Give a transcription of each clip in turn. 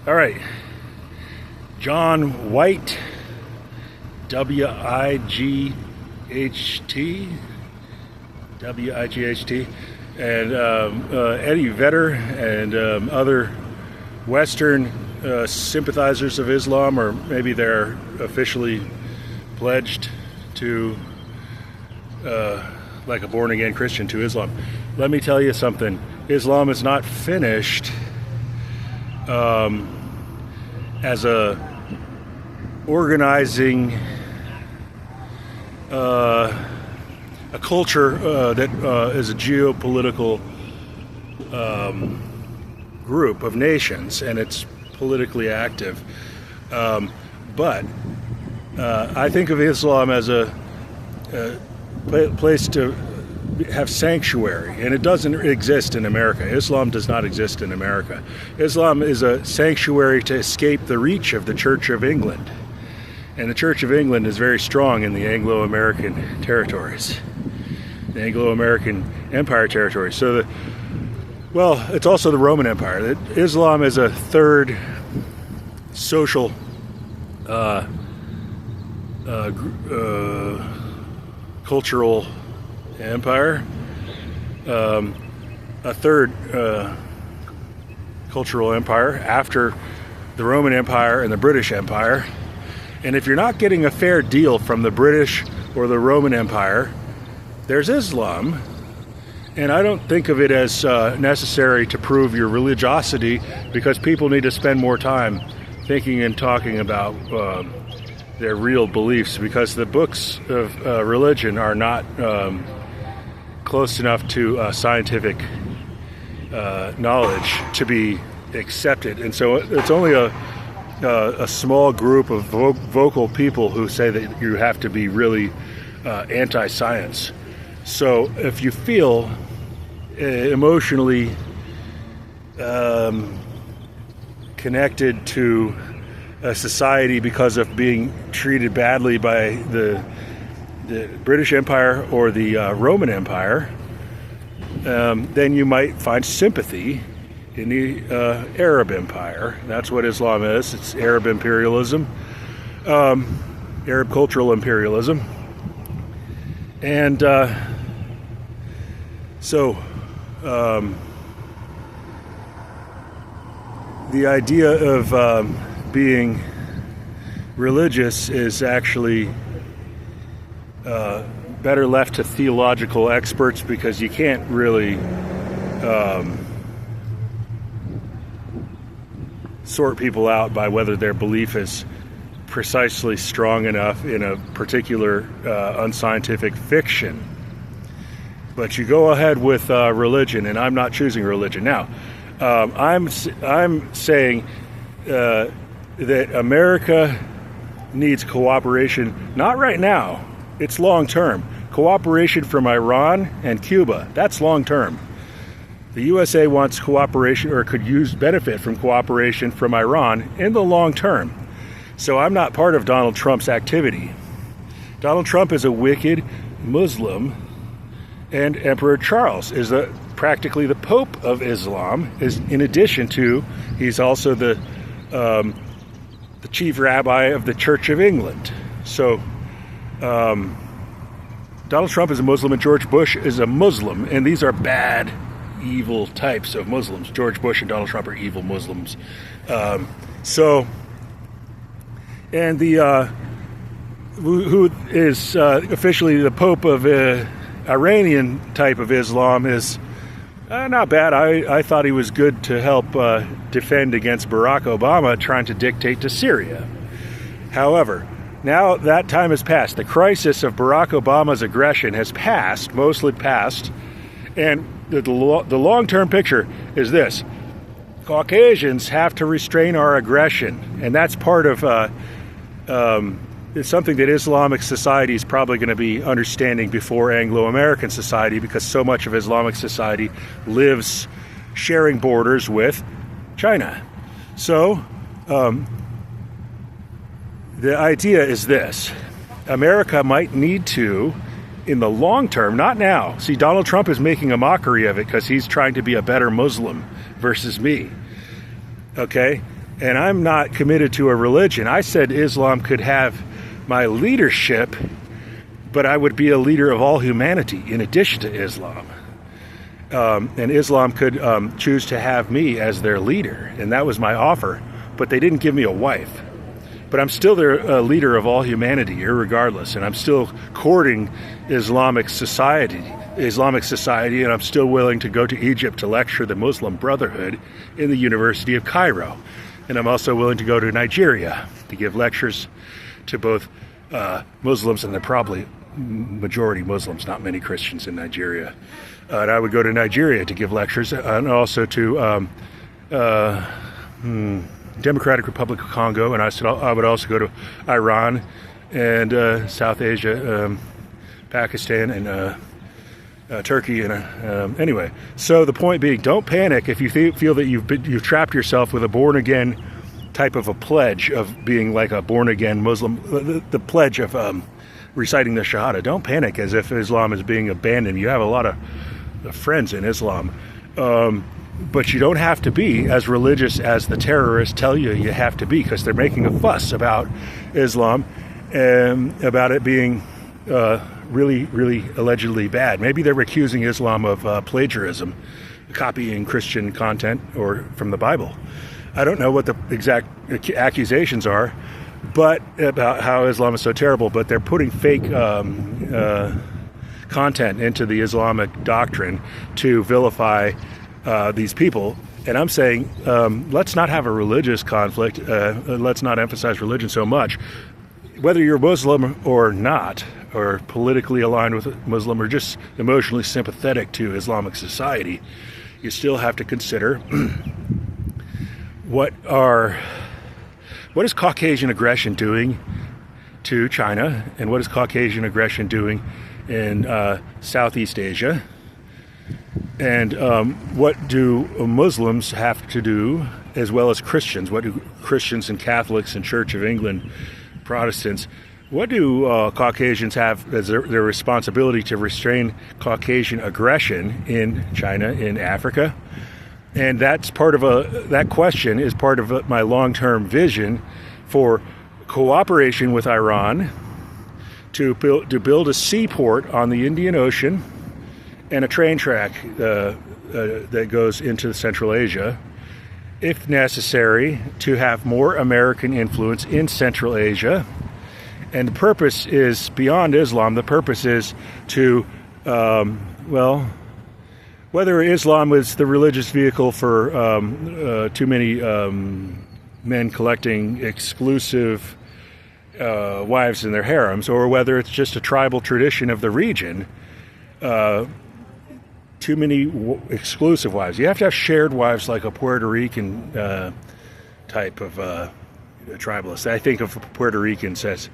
All right. John Wight, W-I-G-H-T, and Eddie Vedder and other Western sympathizers of Islam, or maybe they're officially pledged to, like a born-again Christian, to Islam. Let me tell you something. Islam is not finished as a organizing a culture that is a geopolitical group of nations, and it's politically active. But I think of Islam as a place to have sanctuary, and it doesn't exist in America. Islam does not exist in America. Islam is a sanctuary to escape the reach of the Church of England. And the Church of England is very strong in the Anglo-American territories, the Anglo-American Empire territories. So, it's also the Roman Empire. Islam is a third social cultural empire, a third cultural empire after the Roman Empire and the British Empire. And if you're not getting a fair deal from the British or the Roman Empire, there's Islam. And I don't think of it as necessary to prove your religiosity, because people need to spend more time thinking and talking about their real beliefs, because the books of religion are not close enough to scientific knowledge to be accepted. And so it's only a small group of vocal people who say that you have to be really anti-science. So if you feel emotionally connected to a society because of being treated badly by the British Empire or the Roman Empire, then you might find sympathy in the Arab Empire. That's what Islam is. It's Arab imperialism, Arab cultural imperialism. And so the idea of being religious is actually better left to theological experts, because you can't really sort people out by whether their belief is precisely strong enough in a particular unscientific fiction. But you go ahead with religion, and I'm not choosing religion. Now, I'm saying that America needs cooperation, not right now. It's long term. Cooperation from Iran and Cuba, that's long term. The USA wants cooperation, or could benefit from cooperation from Iran in the long term. So I'm not part of Donald Trump's activity. Donald Trump is a wicked Muslim, and Emperor Charles is practically the Pope of Islam. In addition to, he's also the chief rabbi of the Church of England. So Donald Trump is a Muslim, and George Bush is a Muslim, and these are bad, evil types of Muslims. George Bush and Donald Trump are evil Muslims. And the who is officially the Pope of Iranian type of Islam is not bad. I thought he was good to help defend against Barack Obama trying to dictate to Syria. However, now that time has passed. The crisis of Barack Obama's aggression has passed, mostly passed, and the long-term picture is this. Caucasians have to restrain our aggression, and that's part of it's something that Islamic society is probably going to be understanding before Anglo-American society, because so much of Islamic society lives sharing borders with China. So the idea is this. America might need to, in the long term, not now. See, Donald Trump is making a mockery of it because he's trying to be a better Muslim versus me. Okay? And I'm not committed to a religion. I said Islam could have my leadership, but I would be a leader of all humanity in addition to Islam. And Islam could choose to have me as their leader, and that was my offer. But they didn't give me a wife. But I'm still their leader of all humanity, irregardless, and I'm still courting Islamic society, and I'm still willing to go to Egypt to lecture the Muslim Brotherhood in the University of Cairo. And I'm also willing to go to Nigeria to give lectures to both Muslims, and they're probably majority Muslims, not many Christians in Nigeria. And I would go to Nigeria to give lectures, and also to Democratic Republic of Congo, and I would also go to Iran and South Asia, Pakistan, and Turkey. And anyway, so the point being, don't panic if you feel that you've trapped yourself with a born-again type of a pledge of being like a born-again Muslim, the pledge of reciting the Shahada. Don't panic as if Islam is being abandoned. You have a lot of friends in Islam. But you don't have to be as religious as the terrorists tell you have to be, because they're making a fuss about Islam and about it being really, really allegedly bad. Maybe they're accusing Islam of plagiarism, copying Christian content or from the Bible. I don't know what the exact accusations are, but about how Islam is so terrible, but they're putting fake content into the Islamic doctrine to vilify these people. And I'm saying, let's not have a religious conflict. Let's not emphasize religion so much. Whether you're Muslim or not, or politically aligned with Muslim, or just emotionally sympathetic to Islamic society, you still have to consider what is Caucasian aggression doing to China, and what is Caucasian aggression doing in Southeast Asia. And what do Muslims have to do, as well as Christians? What do Christians and Catholics and Church of England, Protestants, what do Caucasians have as their responsibility to restrain Caucasian aggression in China, in Africa? And that's part of that question is part of my long-term vision for cooperation with Iran to build a seaport on the Indian Ocean and a train track that goes into Central Asia, if necessary, to have more American influence in Central Asia. And the purpose is beyond Islam. The purpose is to, whether Islam is the religious vehicle for too many men collecting exclusive wives in their harems, or whether it's just a tribal tradition of the region, too many exclusive wives. You have to have shared wives, like a Puerto Rican type of tribalist. I think of Puerto Ricans as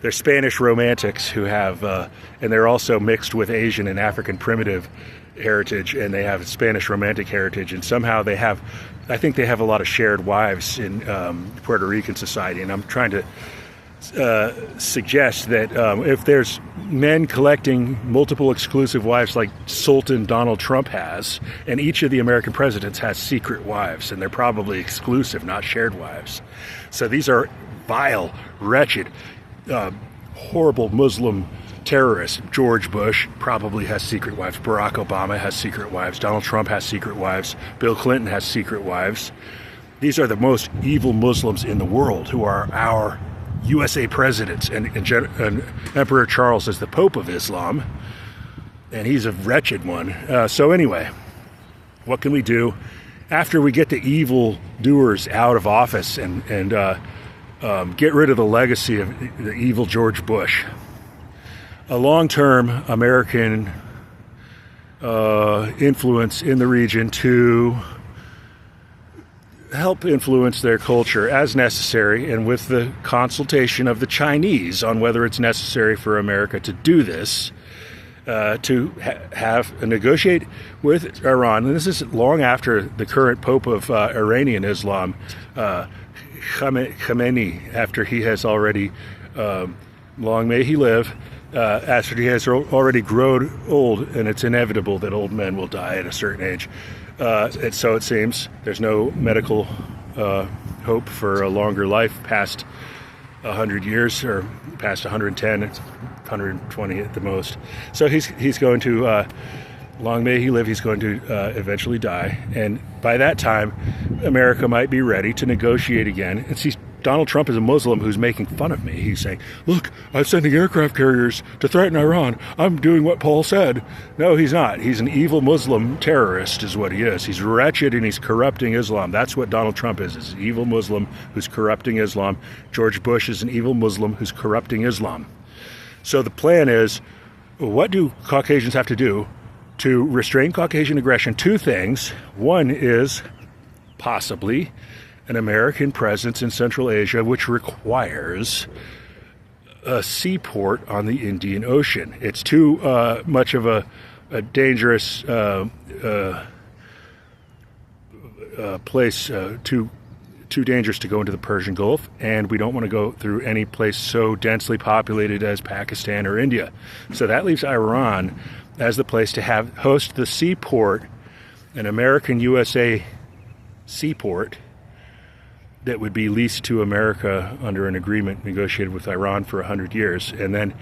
they're Spanish romantics who have, and they're also mixed with Asian and African primitive heritage, and they have Spanish romantic heritage, and somehow I think they have a lot of shared wives in Puerto Rican society. And I'm trying to suggest that if there's men collecting multiple exclusive wives like Sultan Donald Trump has, and each of the American presidents has secret wives, and they're probably exclusive, not shared wives. So these are vile, wretched, horrible Muslim terrorists. George Bush probably has secret wives. Barack Obama has secret wives. Donald Trump has secret wives. Bill Clinton has secret wives. These are the most evil Muslims in the world, who are our USA presidents, and Emperor Charles is the Pope of Islam, and he's a wretched one. So anyway, what can we do after we get the evil doers out of office and get rid of the legacy of the evil George Bush? A long-term American influence in the region to help influence their culture as necessary, and with the consultation of the Chinese on whether it's necessary for America to do this, to negotiate with Iran. And this is long after the current Pope of Iranian Islam, Khamenei, after he has already, long may he live, after he has already grown old, and it's inevitable that old men will die at a certain age. So it seems there's no medical hope for a longer life past 100 years, or past 110, 120 at the most. So he's going to, long may he live, he's going to eventually die. And by that time, America might be ready to negotiate again. And see, Donald Trump is a Muslim who's making fun of me. He's saying, look, I'm sending aircraft carriers to threaten Iran. I'm doing what Paul said. No, he's not. He's an evil Muslim terrorist is what he is. He's wretched and he's corrupting Islam. That's what Donald Trump is an evil Muslim who's corrupting Islam. George Bush is an evil Muslim who's corrupting Islam. So the plan is, what do Caucasians have to do to restrain Caucasian aggression? Two things. One is possibly an American presence in Central Asia, which requires a seaport on the Indian Ocean. It's too much of a dangerous place, too dangerous to go into the Persian Gulf, and we don't want to go through any place so densely populated as Pakistan or India. So that leaves Iran as the place to host the seaport, an American USA seaport that would be leased to America under an agreement negotiated with Iran for 100 years, and then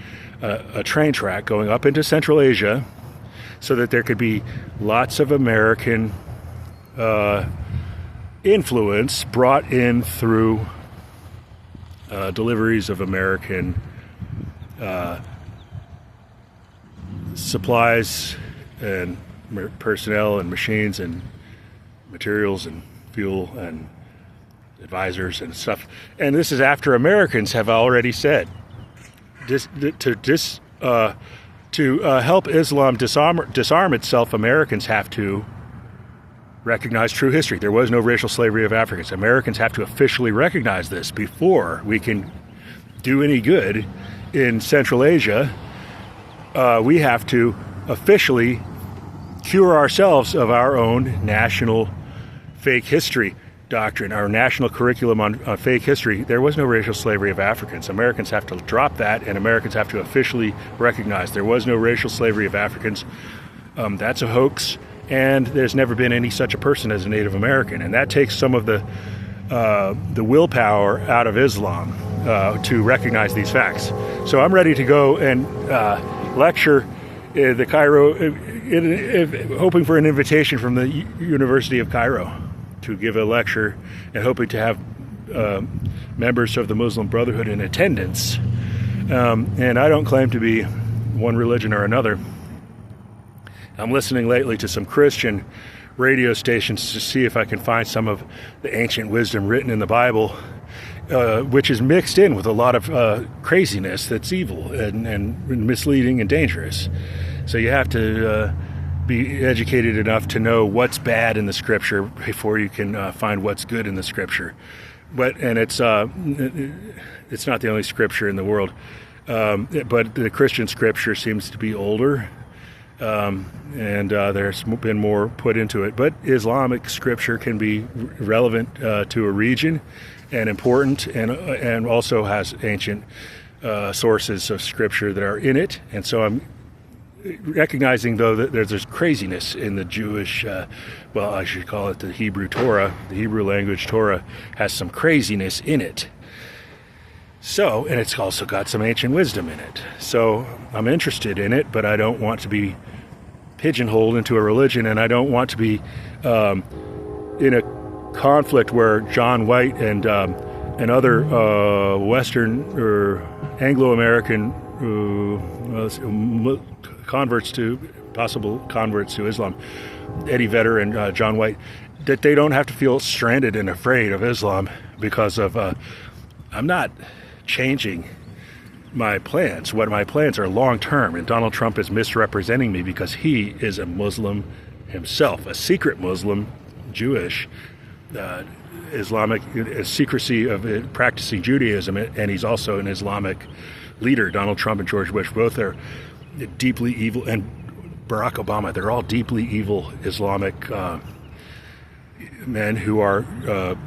a train track going up into Central Asia so that there could be lots of American influence brought in through deliveries of American supplies and personnel and machines and materials and fuel and advisors and stuff. And this is after Americans have already said to help Islam disarm itself, Americans have to recognize true history. There was no racial slavery of Africans. Americans have to officially recognize this before we can do any good in Central Asia. We have to officially cure ourselves of our own national fake history doctrine, our national curriculum on fake history. There was no racial slavery of Africans. Americans have to drop that, and Americans have to officially recognize there was no racial slavery of Africans. That's a hoax, and there's never been any such a person as a Native American, and that takes some of the willpower out of Islam to recognize these facts. So I'm ready to go and lecture the Cairo, hoping for an invitation from the University of Cairo to give a lecture, and hoping to have members of the Muslim Brotherhood in attendance. And I don't claim to be one religion or another. I'm listening lately to some Christian radio stations to see if I can find some of the ancient wisdom written in the Bible, which is mixed in with a lot of craziness that's evil and misleading and dangerous. So you have to be educated enough to know what's bad in the Scripture before you can find what's good in the Scripture. And it's not the only Scripture in the world, but the Christian Scripture seems to be older, and there's been more put into it. But Islamic Scripture can be relevant to a region and important, and also has ancient sources of Scripture that are in it. And so I'm recognizing, though, that there's craziness in the Jewish, well, I should call it the Hebrew Torah. The Hebrew language Torah has some craziness in it. So, and it's also got some ancient wisdom in it. So I'm interested in it, but I don't want to be pigeonholed into a religion, and I don't want to be in a conflict where John Wight and other Western or Anglo-American possible converts to Islam, Eddie Vedder and John Wight, that they don't have to feel stranded and afraid of Islam because of, I'm not changing my plans. What my plans are long-term, and Donald Trump is misrepresenting me because he is a Muslim himself, a secret Muslim, Jewish, Islamic secrecy of practicing Judaism, and he's also an Islamic leader. Donald Trump and George Bush both are deeply evil, and Barack Obama, they're all deeply evil Islamic men who are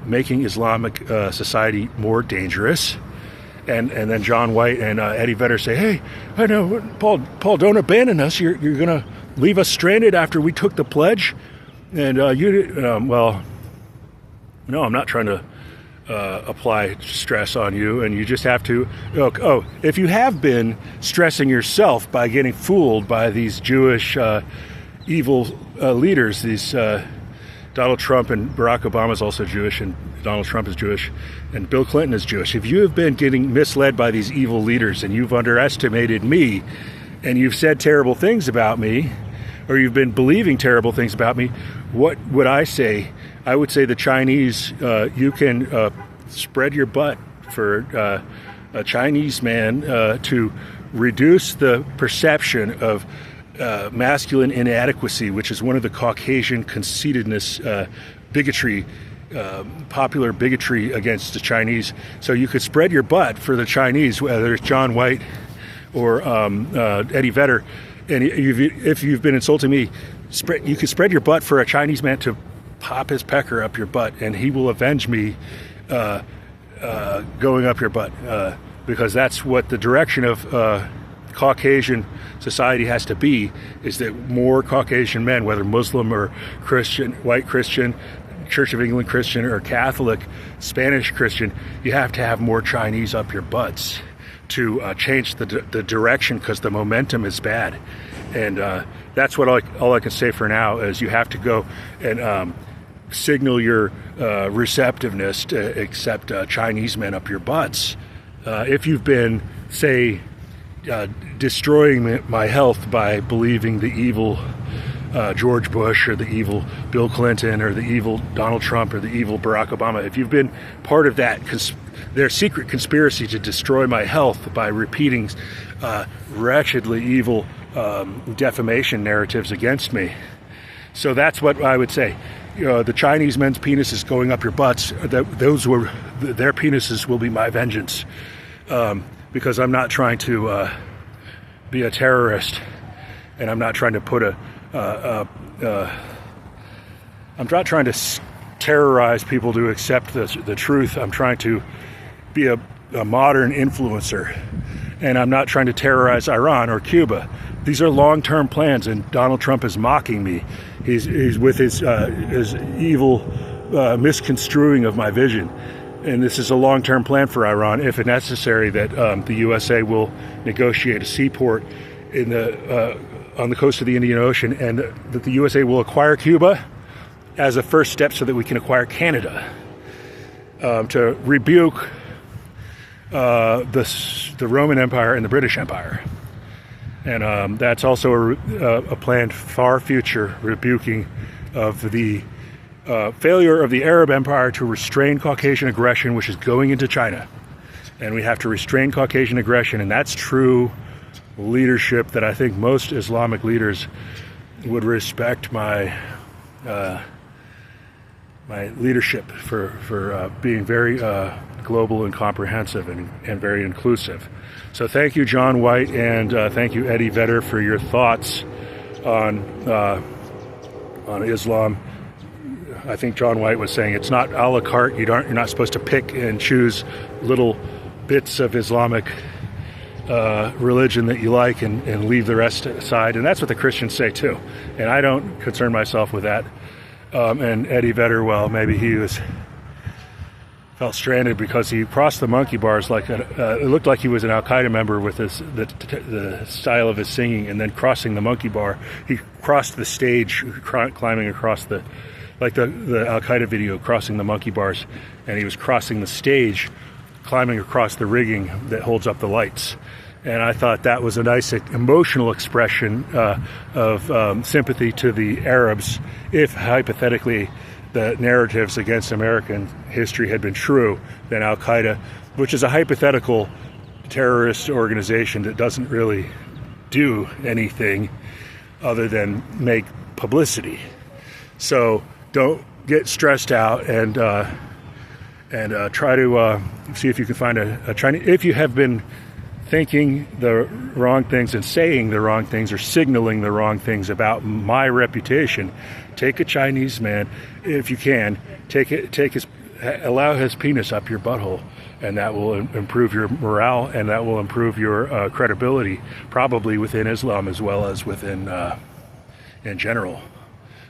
making Islamic society more dangerous. And then John Wight and Eddie Vedder say, hey, I know, Paul, don't abandon us. You're going to leave us stranded after we took the pledge. And well, no, I'm not trying to apply stress on you, and you just have to. If you have been stressing yourself by getting fooled by these Jewish evil leaders, these Donald Trump, and Barack Obama is also Jewish, and Donald Trump is Jewish, and Bill Clinton is Jewish. If you have been getting misled by these evil leaders, and you've underestimated me, and you've said terrible things about me, or you've been believing terrible things about me, what would I say? I would say the Chinese, you can spread your butt for a Chinese man to reduce the perception of masculine inadequacy, which is one of the Caucasian conceitedness, bigotry, popular bigotry against the Chinese. So you could spread your butt for the Chinese, whether it's John Wight or Eddie Vedder. And if you've been insulting me, you could spread your butt for a Chinese man to pop his pecker up your butt, and he will avenge me going up your butt, because that's what the direction of Caucasian society has to be, is that more Caucasian men, whether Muslim or Christian, white Christian, Church of England Christian, or Catholic, Spanish Christian, you have to have more Chinese up your butts to change the direction, because the momentum is bad. And that's what all I can say for now, is you have to go and signal your receptiveness to accept Chinese men up your butts. If you've been, say, destroying my health by believing the evil George Bush, or the evil Bill Clinton, or the evil Donald Trump, or the evil Barack Obama, if you've been part of that, their secret conspiracy to destroy my health by repeating wretchedly evil defamation narratives against me. So that's what I would say. The Chinese men's penises going up your butts, their penises will be my vengeance, because I'm not trying to be a terrorist, and I'm not trying to put I'm not trying to terrorize people to accept the truth. I'm trying to be a modern influencer, and I'm not trying to terrorize Iran or Cuba. These are long-term plans, and Donald Trump is mocking me. He's with his evil misconstruing of my vision. And this is a long-term plan for Iran, if necessary, that the USA will negotiate a seaport on the coast of the Indian Ocean, and that the USA will acquire Cuba as a first step so that we can acquire Canada, to rebuke the Roman Empire and the British Empire. And that's also a planned far future rebuking of the failure of the Arab Empire to restrain Caucasian aggression, which is going into China. And we have to restrain Caucasian aggression, and that's true leadership that I think most Islamic leaders would respect my leadership for being very global and comprehensive and very inclusive. So thank you, John Wight, and thank you, Eddie Vedder, for your thoughts on Islam. I think John Wight was saying it's not a la carte. You're not supposed to pick and choose little bits of Islamic religion that you like and leave the rest aside. And that's what the Christians say too. And I don't concern myself with that. And Eddie Vedder, well, maybe he felt stranded because he crossed the monkey bars like it looked like he was an Al-Qaeda member with the style of his singing, and then crossing the monkey bar, he crossed the stage, climbing across like the Al-Qaeda video, crossing the monkey bars, and he was crossing the stage, climbing across the rigging that holds up the lights. And I thought that was a nice emotional expression of sympathy to the Arabs, if hypothetically the narratives against American history had been true. Then Al-Qaeda, which is a hypothetical terrorist organization that doesn't really do anything other than make publicity. So don't get stressed out, and try to see if you can find a Chinese. If you have been thinking the wrong things and saying the wrong things or signaling the wrong things about my reputation, take a Chinese man, if you can, allow his penis up your butthole, and that will improve your morale, and that will improve your credibility, probably within Islam as well as within in general.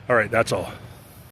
All right, that's all.